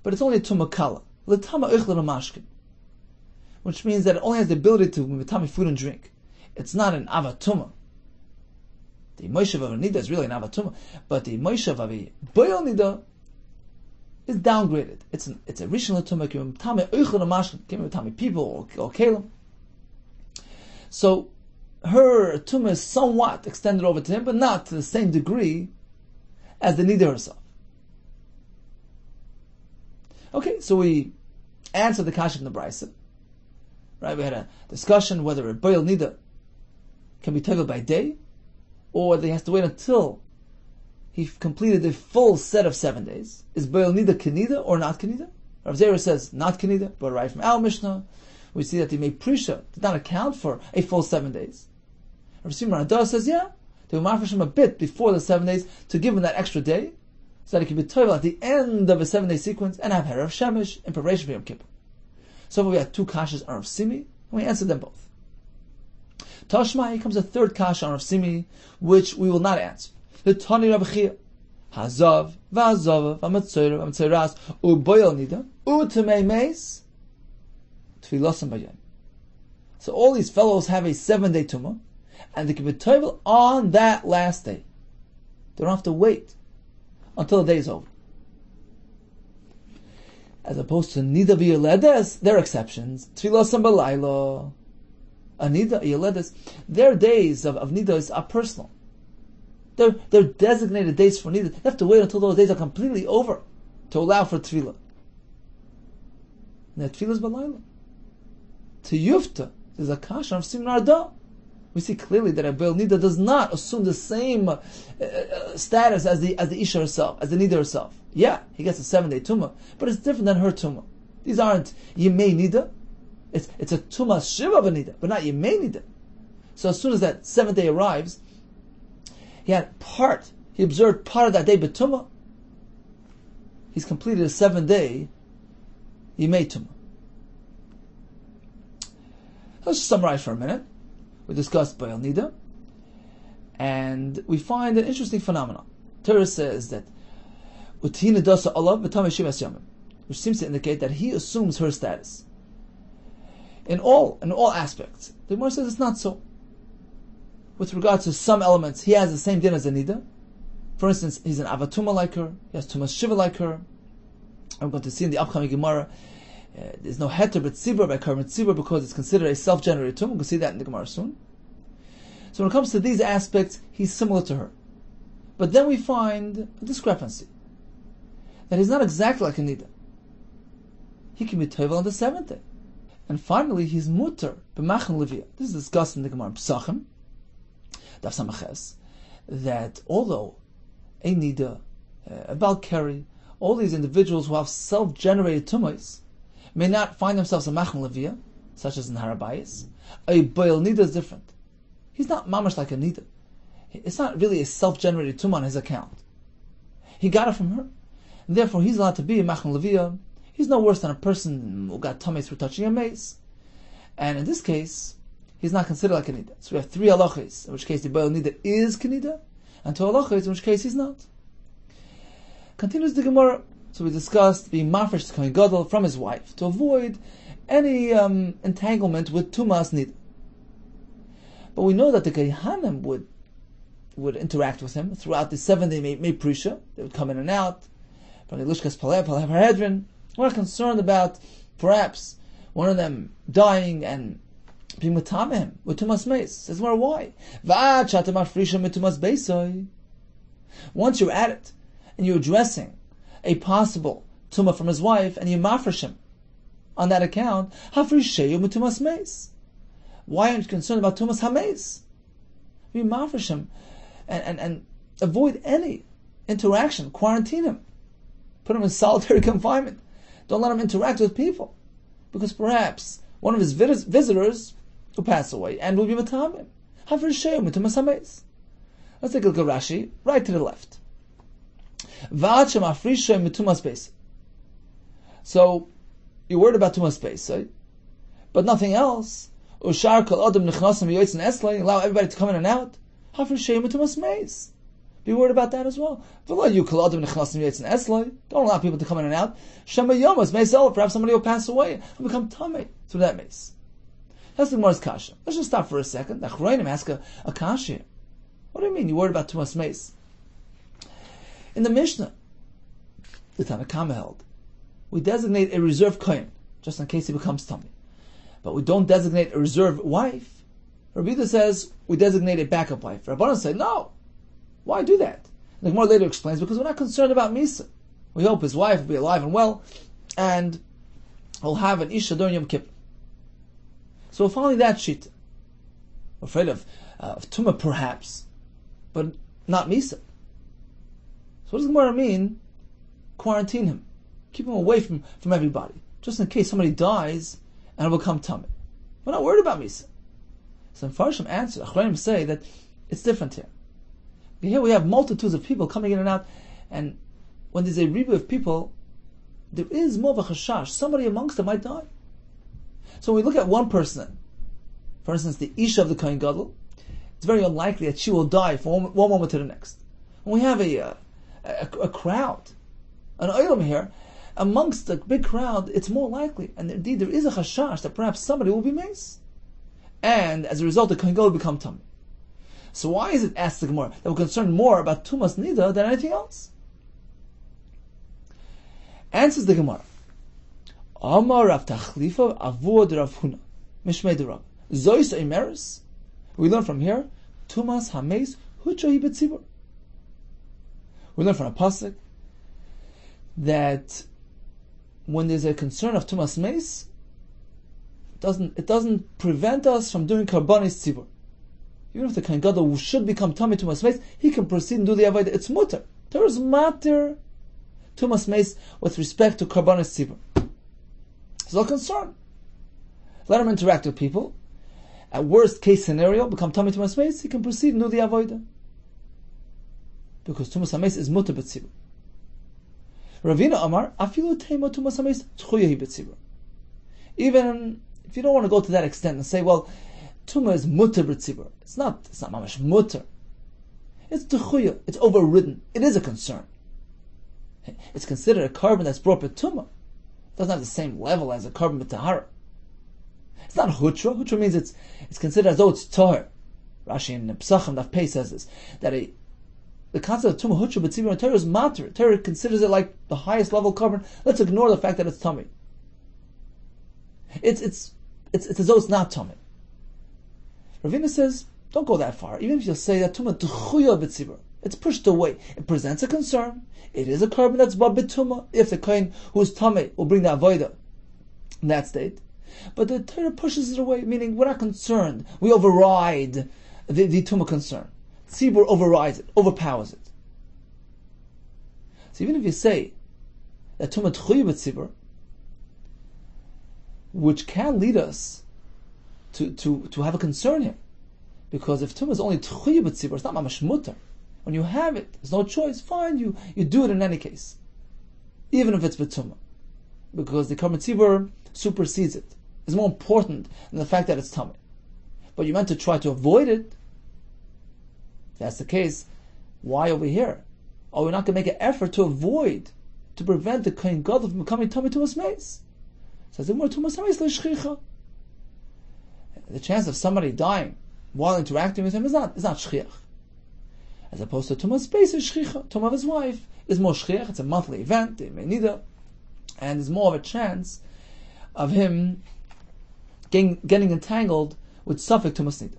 B: but it's only a tumah kala, l'tama uichle mashkin, which means that it only has the ability to metame food and drink. It's not an avatuma. The moishav of a nida is really an avatuma, but the moishav of a boil nida is downgraded. It's a rishon l'tumah, metame uichle mashkin, metame people or kalim. So her tumah is somewhat extended over to him, but not to the same degree as the nida herself. Okay, so we answered the kasha from the brisa. Right, we had a discussion whether a boil nida can be tevel by day, or whether he has to wait until he completed the full set of 7 days. Is boil nida kenida or not kenida? Rav Zera says not kenida, but right from our Mishnah, we see that the Mei Prisha did not account for a full 7 days. Rav Simon Adah says, yeah, they will marfish him a bit before the 7 days to give him that extra day, so that he can be toivel at the end of a 7-day sequence and have Herav Shemesh in preparation for Yom Kippur. So we had 2 kashas on Rav Simi, and we answered them both. Tashma, comes a third kasha on Rav Simi, which we will not answer. The Tani Rav Chia, Hazav, V'Hazav, V'Matzoyer, V'Matzoyeras, U'Boyel Nida, U'Temei Meis, Tfilosim Bayan. So all these fellows have a 7-day tumah, and they can be toivel on that last day. They don't have to wait until the day is over. As opposed to Nida v'Yeledes, their exceptions. Tfilosim Balayla, Nida v'Yeledes, their days of Nidas are personal. They're designated days for nida. They have to wait until those days are completely over to allow for tefillah. And that tefillah is balayla. To yufta, there's a kasha of simon arda. We see clearly that a Baal Nida does not assume the same status as the Isha herself, as the Nida herself. Yeah, he gets a 7-day Tumah, but it's different than her Tumah. These aren't Yemei Nida. It's a Tumah Shiva Nida, but not Yemei Nida. So as soon as that 7th day arrives, he observed part of that day Betumah. He's completed a 7-day Yemei Tumah. Let's just summarize for a minute. We discussed Baal Nida, and we find an interesting phenomenon. Torah says that Utina dasa Allah v'tamei shivas yamim, which seems to indicate that he assumes her status in all aspects. The Gemara says it's not so. With regards to some elements, he has the same din as a Nida. For instance, he's an Avatuma like her, he has Tumas Shiva like her. I'm going to see in the upcoming Gemara, there's no heter but tzibur by karmet tzibur because it's considered a self-generated tumah. We'll see that in the Gemara soon. So when it comes to these aspects, he's similar to her. But then we find a discrepancy. That he's not exactly like a Nida. He can be tovel on the 7th day. And finally, he's mutter b'machan levia. This is discussed in the Gemara Psachim, Daf Samaches, that although a Nida, a Balkari, all these individuals who have self-generated tumahs may not find themselves a Machan Levia, such as in Harabayas. A Baal Nida is different. He's not mamash like a Nida. It's not really a self-generated tumah on his account. He got it from her. And therefore, he's allowed to be a Machan Levia. He's no worse than a person who got tummy through touching a mace. And in this case, he's not considered like a Nida. So we have 3 halachas, in which case the Baal Nida is Kenida, and 2 halachas, in which case he's not. Continues the Gemara. So we discussed being mafresh to Kohen Gadol from his wife to avoid any entanglement with Tumas Nida. But we know that the Gehanim would interact with him throughout the 7-day Mei Prisha. They would come in and out from the Lishkas Paleh, Hedrin. We're not concerned about perhaps one of them dying and being Matameh with Tumas Meis. Says, well, why? Once you're at it and you're addressing a possible tumah from his wife, and you mafresh him on that account, hafrisheyu mitumas meis. Why aren't you concerned about tumas hameis? You mafresh him and avoid any interaction, quarantine him, put him in solitary confinement. Don't let him interact with people, because perhaps one of his visitors will pass away and will be matamim. Hafrisheyu mitumas hameis. Let's take a look at Rashi, right to the left. So you're worried about tumas beis, but nothing else. Allow everybody to come in and out. Be worried about that as well. Don't allow people to come in and out. Perhaps somebody will pass away and become tamei through that mace. That's the Gemara's kasha. Let's just stop for a second. The Achronim ask a kasha. What do you mean you're worried about tumas meis? In the Mishnah, the Tanna Kama held, we designate a reserve kohen, just in case he becomes tummy. But we don't designate a reserve wife. Rabbi Yehuda says we designate a backup wife. Rabbanan say, no. Why do that? And the Gemara later explains, because we're not concerned about Misa. We hope his wife will be alive and well, and he'll have an Isha during Yom Kippur. So we're following that shita. We're afraid of Tumah perhaps, but not Misa. So what does the Gemara mean? Quarantine him. Keep him away from everybody. Just in case somebody dies and it will become tummy. We're not worried about Misa. So Farshim answer, Achronim say that it's different here. Here we have multitudes of people coming in and out, and when there's a ribu of people, there is more of a chashash. Somebody amongst them might die. So when we look at one person, for instance, the Isha of the Kohen Gadol, it's very unlikely that she will die from one moment to the next. When we have a crowd, an olam here, amongst the big crowd, it's more likely, and indeed there is a chashash that perhaps somebody will be maced, and as a result, the Kohen Gadol will become tummy. So why is it, asked the Gemara, that we're concerned more about Tumas Nida than anything else? Answers the Gemara, Amar Rav Tachlifa Avod Rav Huna Mishmei de Rav Zois Eimeris. We learn from here, Tumas Hameis Hucho Hibetzibur. We learn from a pasuk that when there's a concern of tumas meis, it doesn't prevent us from doing karbanis tzibur. Even if the Kohen Gadol who should become tummy tumas meis, he can proceed and do the avodah. It's mutter. There is matter tumas meis with respect to karbanis tzibur. It's no concern. Let him interact with people. At worst case scenario, become tummy tumas meis, he can proceed and do the avodah. Because tumas meis is mutter b'tzibur. Ravina Amar, afilu teima tumas meis tchuyahi b'tzibur. Even if you don't want to go to that extent and say, well, Tumah is mutter b'tzibur. It's not mamash mutter. It's techuya. It's overridden. It is a concern. It's considered a carbon that's brought b'tumah. It doesn't have the same level as a carbon b'tahara. It's not hutra. Hutra means it's considered as though it's tahar. Rashi in Psachim Daf Pei says this, that the concept of tumah hutra b'tzibur in Torah is matter. Torah considers it like the highest level carbon. Let's ignore the fact that it's tummy. It's as though it's not tummy. Ravina says, don't go that far. Even if you say that tumah t'chuya b'tzibur, it's pushed away. It presents a concern. It is a carbon that's bab b'tumah. If the kohen who's tummy will bring the avodah in that state, but the Torah pushes it away, meaning we're not concerned. We override the tumah concern. Tzibur overrides it, overpowers it. So even if you say that tumah t'chuya b'tzibur, which can lead us to have a concern here. Because if tumah is only t'chuya b'tzibur, it's not mamash mutter. When you have it, there's no choice, fine, you do it in any case. Even if it's b'tumah. Because the carbon tzibur supersedes it. It's more important than the fact that it's tumah. But you meant to try to avoid it. If that's the case, why over here? Are we not going to make an effort to avoid, to prevent the kohen gadol from becoming tumah tumas meis? Says the more tumas meis l'shchicha. The chance of somebody dying while interacting with him is not shchiach. As opposed to tumas meis is shchicha. Tumah of his wife is more shchiach. It's a monthly event, they may need it, and there's more of a chance of him getting entangled with suffix tumas nida.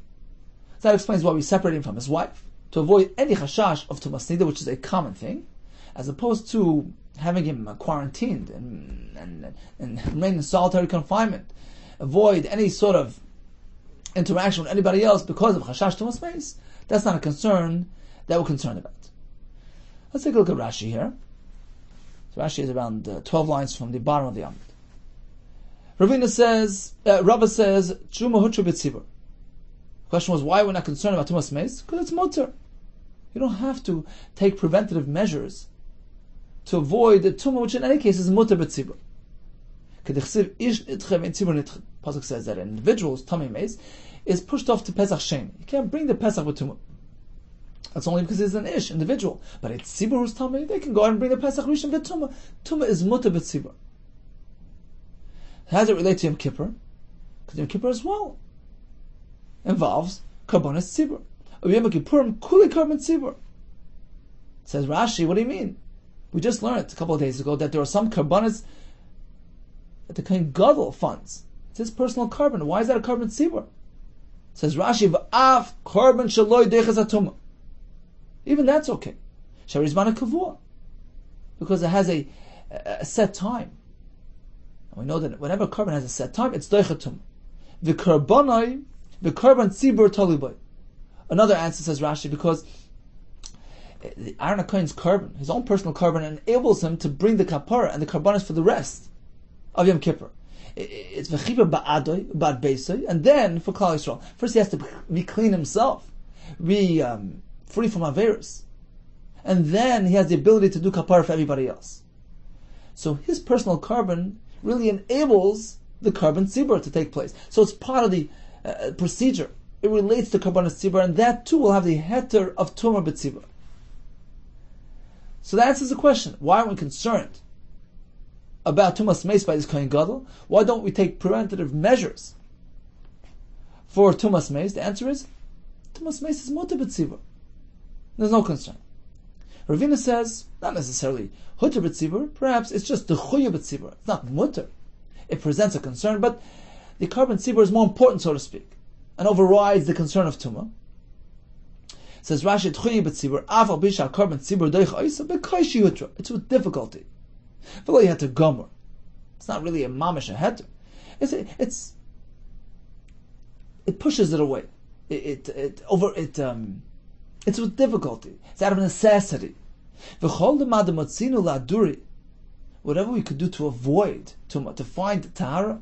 B: So that explains why we separate him from his wife, to avoid any chashash of tumas nida, which is a common thing, as opposed to having him quarantined and remain in solitary confinement. Avoid any sort of interaction with anybody else because of chashash tumas meis. That's not a concern that we're concerned about. Let's take a look at Rashi here. So Rashi is around 12 lines from the bottom of the Amud. Ravina says, Rabba says, Truma hutra b'tzibur. The question was, why we're not concerned about tumas meis? Because it's mutter. You don't have to take preventative measures to avoid the tumah, which in any case is mutter b'tzibur. Pasuk says that an individual's tummy meis is pushed off to Pesach Sheni. You can't bring the Pesach with tumah. That's only because it's an ish individual. But it's tzibur who's tummy, they can go out and bring the Pesach Rishon with tumah. Tumah is mutter b'tzibur. How does it relate to Yom Kippur? Because Yom Kippur as well involves karbanis tzibur. Yom Kippurim kuli karban tzibur. Says Rashi, what do you mean? We just learned a couple of days ago that there are some karbanis that the Kohen Gadol funds. It's his personal carbon. Why is that a carbon tzibur? Says Rashi, v'af carbon shaloi deiches hatumah. Even that's okay. Sharizman kavua, because it has a set time. And we know that whenever carbon has a set time, it's deiches hatumah. The carbon tzibur taliboy. Another answer, says Rashi, because the Aaron HaKohen's carbon, his own personal carbon, enables him to bring the kapara and the karbanis for the rest of Yom Kippur. It's v'chiba ba'adoy, ba'ad beisoy, and then for Klal Yisrael. First he has to be clean himself, be free from averus, and then he has the ability to do kapara for everybody else. So his personal carbon really enables the carbon tzibur to take place. So it's part of the procedure. It relates to karbanis tzibur, and that too will have the heter of tumah b'tzibur. So that answers the question. Why are we concerned about tumas meis by this kohen gadol? Why don't we take preventative measures for tumas meis? The answer is tumas meis is mutter b'tzibur. There's no concern. Ravina says not necessarily hutter b'tzibur. Perhaps it's just the chuya b'tzibur. It's not mutter. It presents a concern, but the carbon tzibur is more important, so to speak, and overrides the concern of tumah. Says Rashi, Tchuyi b'tzibur, afal bisha korban tzibur doich oisa, b'koishi hutra. It's with difficulty. V'lo yeheter gomer. It's not really a mamish a heter. It pushes it away. It's with difficulty. It's out of necessity. Whatever we could do to avoid tumah, to find tahara,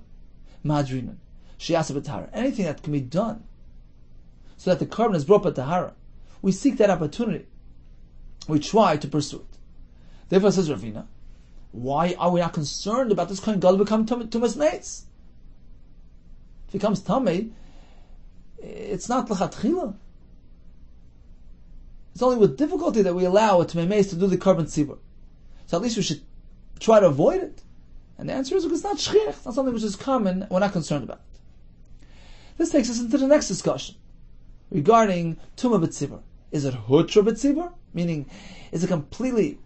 B: madrinan, shiasa b'tahara, anything that can be done so that the carbon is brought by tahara, we seek that opportunity. We try to pursue it. Therefore, says Ravina, why are we not concerned about this kohen gadol become tumas meis? If it becomes tamei, it's not l'chatchila. It's only with difficulty that we allow a tamei meis to do the carbon tzibur. So at least we should try to avoid it. And the answer is because it's not shchich, it's not something which is common, we're not concerned about it. This takes us into the next discussion regarding tumah b'tzibur. Is it hutra b'tzibur? Meaning, is it completely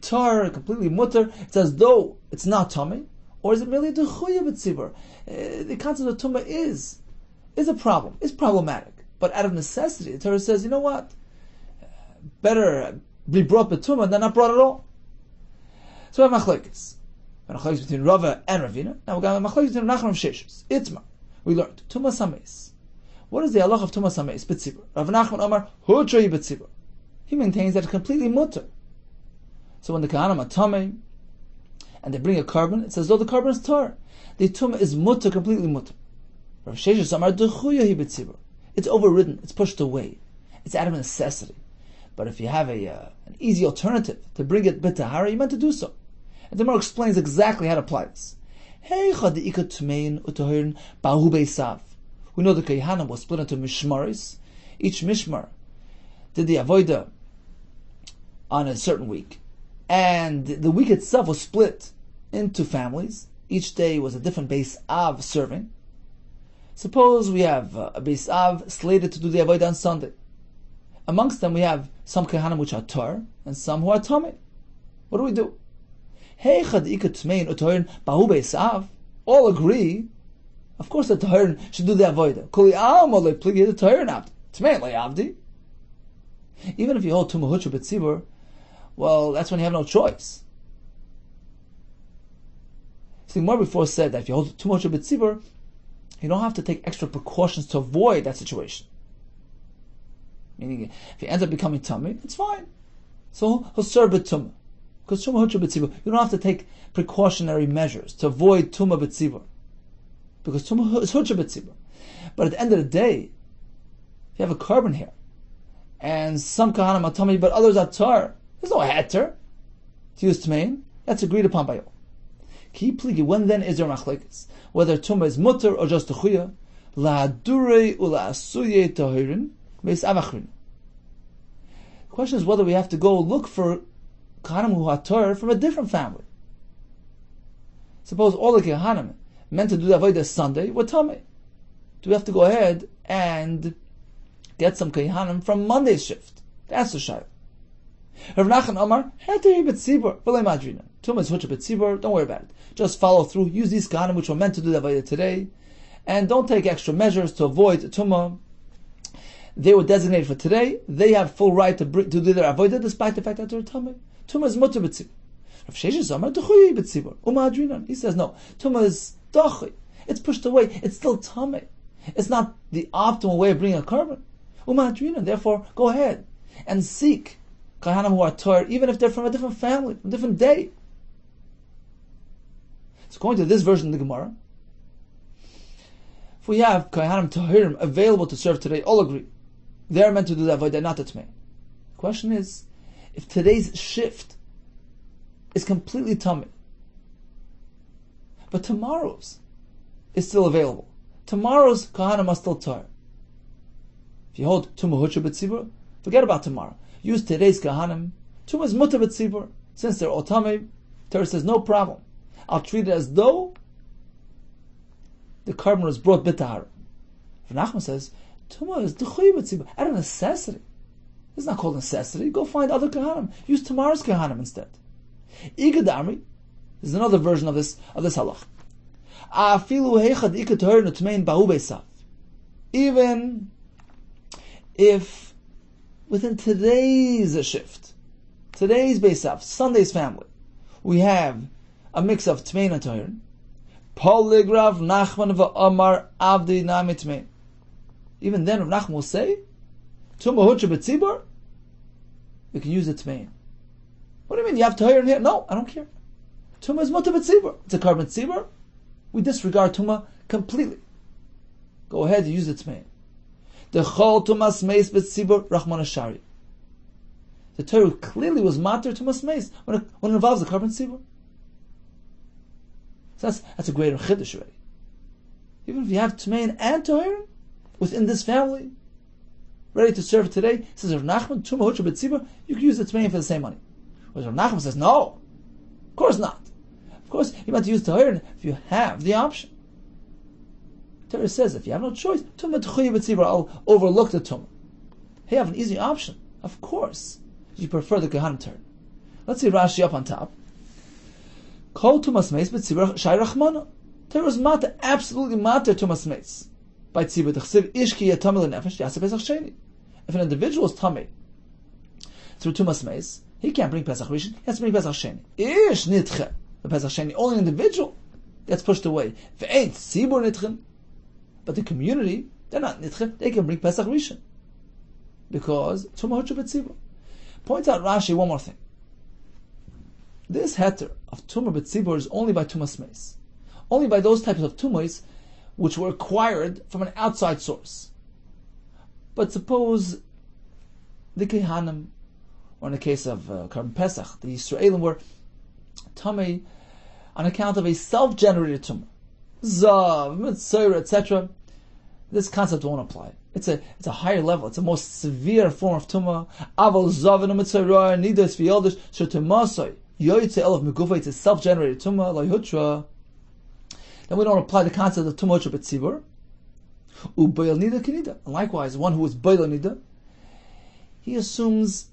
B: tar, completely mutter? It's as though it's not tummy, or is it merely dechuya b'tzibur? The concept of tumah is a problem, is problematic, but out of necessity, the Torah says, you know what? Better be brought b'tumah than not brought at all. So we have machlokes. Machlokes between Rava and Ravina. Now we're going to have machlokes between Nachman and Sheshus. Itmar. We learned tumah sameis. What is the halach of tumah sameis? B'tzibur. Rav Nachman Omar hutrayi b'tzibur. He maintains that it's completely mutter. So when the kahanim are tamei and they bring a carbon, it says though the carbon is tar. The tumah is mutter, completely mutter. Rav Sheshus Omar dechuyahi b'tzibur. It's overridden. It's pushed away. It's out of necessity. But if you have an easy alternative to bring it b'tahara, you meant to do so. And the Gemara explains exactly how to apply this. We know the Kohanim was split into mishmaris. Each mishmar did the avodah on a certain week. And the week itself was split into families. Each day was a different Beis Av serving. Suppose we have a Beis Av slated to do the avodah on Sunday. Amongst them we have some Kohanim which are tar and some who are tamei. What do? All agree, of course, that Tahirin should do the avodah. Even if you hold tumah hutra b'tzibur, well, that's when you have no choice. See, more before said that if you hold tumah hutra b'tzibur, you don't have to take extra precautions to avoid that situation. Meaning, if he ends up becoming tamei, it's fine. So he'll serve b'tumah. Because tumah hutra b'tzibur, you don't have to take precautionary measures to avoid tumah b'tzibur. Because tumah is hutra b'tzibur. But at the end of the day, if you have a carbon here, and some kahanim are tamei, but others are tar, there's no heter to use tmein. That's agreed upon by all. Ki pligi, when then is there machlekes? Whether tumah is mutter or just techuya, la'adurei ula'asuye tahirin beis avachrin. The question is whether we have to go look for kahanim who are tar from a different family. Suppose all the kahanim meant to do the avodah Sunday were tamei. Do we have to go ahead and get some kahanim from Monday's shift? That's the shayla. Rav Nachman Amar, heteri b'tzibur, v'lei madrina. Tumah is hutra b'tzibur, don't worry about it. Just follow through, use these kahanim which were meant to do the avodah today, and don't take extra measures to avoid tumah. They were designated for today, they have full right to do their avodah despite the fact that they're tamei. Tumah is mutter b'tzibur. Rav Sheshus Amar, dechuyi b'tzibur, u'madrinan. He says no, tumah is dachi. It's pushed away, it's still tamei. It's not the optimal way of bringing a carbon. U'madrinan, therefore, go ahead and seek kahanim who are tar, even if they're from a different family, a different day. So according to this version of the Gemara, if we have kahanim tahirim available to serve today, all agree. They're meant to do the avodah, not the tmei. The question is, if today's shift is completely tamei, but tomorrow's is still available, tomorrow's kahanim are still tar. If you hold tumah hutra b'tzibur, forget about tomorrow. Use today's kahanim. Tumah is mutter b'tzibur. Since they're all tamei, Torah says no problem. I'll treat it as though the carbon was brought b'tahara. Rav Nachman says tumah is dechuy b'tzibur out of necessity. It's not called necessity. Go find other kahanim. Use tomorrow's kahanim instead. Igadamri is another version of this halach. Even if within today's shift, today's Beis Av, Sunday's family, we have a mix of Tmein and Tohirin. Poligraph Nachman v'Amar Avdi Nami Tmein. Even then, Rav Nachman will say, Tumah Hutra B'Tzibur, we can use the Tmein. What do you mean? You have Tohirin here? No, I don't care. Tumah is Mutar B'Tzibur. It's a carbon Tzibur. We disregard Tumah completely. Go ahead and use the Tmein. The Chol Tumas Meis B'Tzibur Rachman Ashari. The Torah clearly was matter Tumas Meis when it involves the carbon Tzibur. So that's a greater Chiddush already. Even if you have Tmein and Tohirin within this family, ready to serve today, says Rav Nachman, Tumah Hutra B'Tzibur, you can use the Tmein for the same money. Whereas Rav Nachman says, no, of course not. Of course, you might use Tohirin if you have the option. The Torah says, if you have no choice, Tumah T'chuya B'Tzibur, I'll overlook the Tumah. Hey, you have an easy option. Of course, you prefer the Kohanim Torah. Let's see Rashi up on top. Kol Tumas Meis B'Tzibur Shai Rachmana. Torah is matter, absolutely matter Tumas Meis. By Tzibur T'chsiv Ishki Yatamil Nefesh Yaseh Pesach Sheni. If an individual is Tamei through Tumas Meis, he can't bring Pesach Rishon, he has to bring Pesach Sheni. Ish Nitche. The Pesach Sheni, only an individual gets pushed away. Ve'ein Tzibur Nitchen. But the community, they're not Nitche, they can bring Pesach Rishon. Because Tumah Hutra B'Tzibur. Point out Rashi one more thing. This heter of Tumah B'Tzibur is only by Tumas Meis. Only by those types of Tumahs which were acquired from an outside source. But suppose the Kehanim, or in the case of Karban Pesach, the Yisraelim were Tamei on account of a self-generated Tumah. Zav, Mitzvah, etc. This concept won't apply. It's a higher level. It's a more severe form of Tumah. Aval Zav and Mitzvah, Nidas V'Yeldish, Shetemasoi, Yoytze Elav Megufah, it's a self-generated Tumah, Lo Hutra. Then we don't apply the concept of Tumah Hutra B'Tzibur. U'Bayal Nida Kenida. And likewise, one who is Bayal Nida, he assumes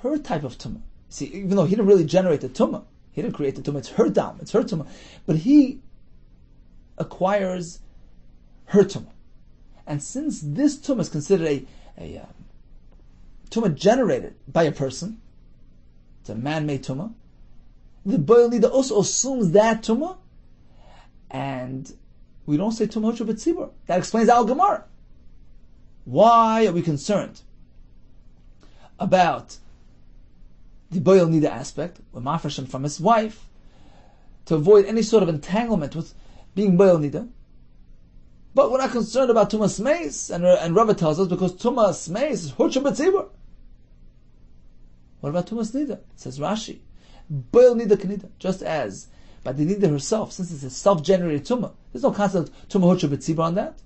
B: her type of Tumah. See, even though he didn't really generate the Tumah, he didn't create the Tumah, it's her Dam, it's her Tumah, but he acquires her Tumah. And since this Tumah is considered a Tumah generated by a person, it's a man-made Tumah, the Bayal Nida also assumes that Tumah, and we don't say Tumah Hutra B'Tzibur. That explains our Gemara. Why are we concerned about the Bayal Nida aspect, with Mafresh from his wife, to avoid any sort of entanglement with being Bayal Nida? But we're not concerned about Tumas Meis, and Rava tells us, because Tumas Meis is Hutra B'Tzibur. What about Tumas Nida? Says Rashi, Bayal Nida Kenida, just as by the Nida herself, since it's a self-generated Tumah, there's no concept of Tumah Hutra B'Tzibur on that.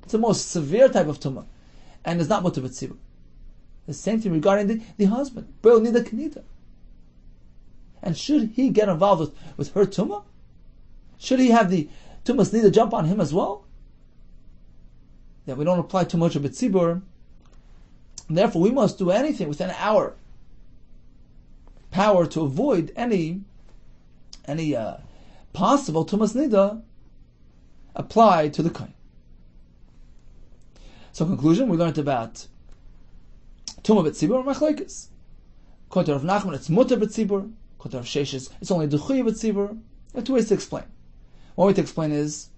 B: It's a more severe type of Tumah, and it's not Mutar B'Tzibur. The same thing regarding the husband, Bayal Nida Kenida. And should he get involved with her Tumah? Should he have the Tumas Nida jump on him as well? That we don't apply Tumah Hutra B'Tzibur. Therefore, we must do anything within our power to avoid any possible Tumas Nida applied to the Kohen. So, conclusion, we learned about Tumah B'Tzibur and Machlokes. According to Rav Nachman, it's Mutar B'Tzibur. According to Rav Sheshes, it's only D'chuya B'Tzibur. There are two ways to explain. One way to explain is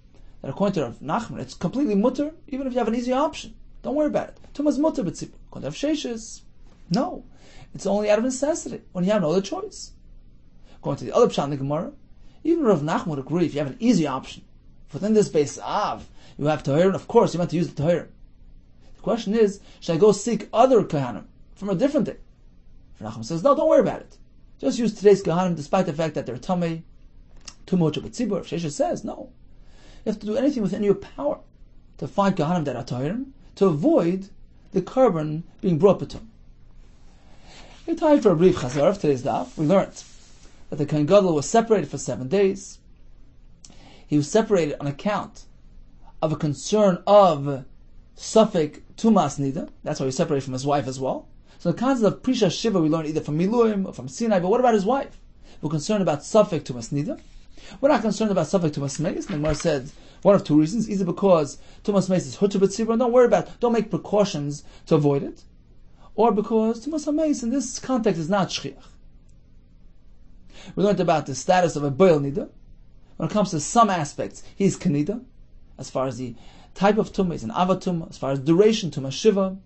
B: that according to Rav Nachman, it's completely Mutar, even if you have an easy option. Don't worry about it. Tumah is Mutar B'Tzibur. According to Rav Sheshes, no. It's only out of necessity, when you have no other choice. Going to the other pshat in the Gemara, even Rav Nachman would agree if you have an easy option. Within this Beis Av, you have Tohirin, of course, you meant to use the Tohirin. The question is, should I go seek other Kohanim from a different day? Rav Nachman says, no, don't worry about it. Just use today's Kohanim, despite the fact that they're Tamei, Tumah Hutra B'Tzibur. Shesha says, no. You have to do anything within your power to find Kohanim that are Tohirim, to avoid the carbon being brought B'Tum. We're time for a brief chazar of today's daf. We learned that the Kohen Gadol was separated for 7 days. He was separated on account of a concern of Safek Tumas Nida. That's why he was separated from his wife as well. So the concept of Prisha Shiva we learned either from Miluim or from Sinai, but what about his wife? We're concerned about Safek Tumas Nida. We're not concerned about Safek Tumas Meis. The Gemara said one of two reasons, either because Tumas Meis is Hutra B'Tzibur, and don't worry about it, don't make precautions to avoid it, or because Tumas HaMeis in this context is not Shchiach. We learned about the status of a Boil Nida. When it comes to some aspects, he's Kanida. As far as the type of Tumah, he's an Avatum. As far as duration, Tumah Shiva.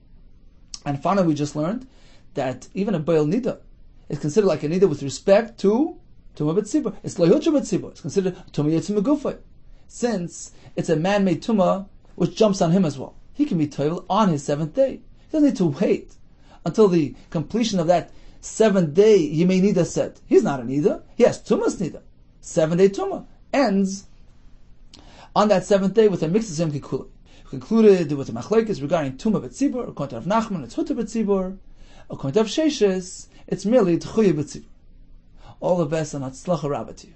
B: And finally, we just learned that even a Boil Nida is considered like a Nida with respect to Tumah B'tzibur. It's Loyutra B'tzibur. It's considered Tumah Yetzim Megufay. Since it's a man-made Tumah which jumps on him as well. He can be Toivel on his 7th day. He doesn't need to wait until the completion of that 7th day Yemei Nida said. He's not a Nida. He has Tumah's Nida. 7-day Tumah ends on that 7th day with a mixed Yom Kikula. Concluded with a machlekes regarding Tumah B'tzibur. According to Rav Nachman, it's Huta B'tzibur. According to Rav Sheshes, it's merely Tchuya B'tzibur. All the best and Hatzlacha Rabbah to you.